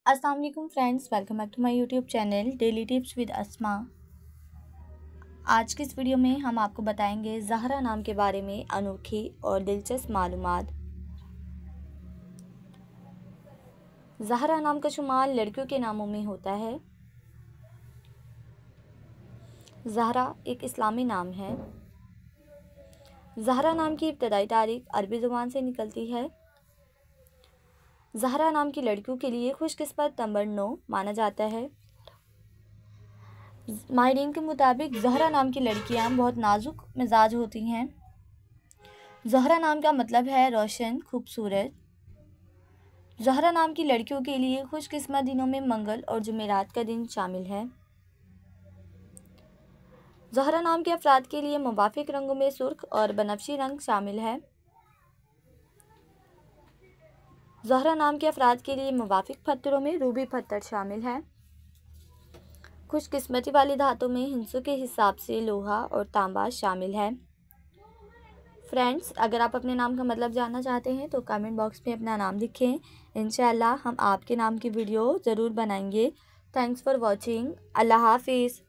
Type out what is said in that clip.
अस्सलाम वालेकुम friends, welcome back to my YouTube channel daily tips with Asma. आज की इस वीडियो में हम आपको बताएंगे ज़हरा नाम के बारे में अनोखी और दिलचस्प मालूमात। ज़हरा नाम का शुमार लड़कियों के नामों में होता है। ज़हरा एक इस्लामी नाम है। ज़हरा नाम की इब्तदाई तारीख अरबी ज़ुबान से निकलती है। ज़हरा नाम की लड़कियों के लिए खुशकिस्मत नंबर 9 माना जाता है। माहिरीन के मुताबिक ज़हरा नाम की लड़कियां बहुत नाजुक मिजाज होती हैं। ज़हरा नाम का मतलब है रोशन, खूबसूरत। ज़हरा नाम की लड़कियों के लिए खुशकिस्मत दिनों में मंगल और जुमेरात का दिन शामिल है। ज़हरा नाम के अफराद के लिए मुवाफिक रंगों में सुर्ख और बनफशी रंग शामिल है। ज़हरा नाम के अफराद के लिए मुवाफिक पत्थरों में रूबी पत्थर शामिल है। खुशकिस्मती वाली धातों में हिंसों के हिसाब से लोहा और तांबा शामिल है। फ्रेंड्स, अगर आप अपने नाम का मतलब जानना चाहते हैं तो कमेंट बॉक्स में अपना नाम लिखें। इंशाअल्लाह हम आपके नाम की वीडियो ज़रूर बनाएंगे। Thanks for watching. अल्लाह हाफिज़।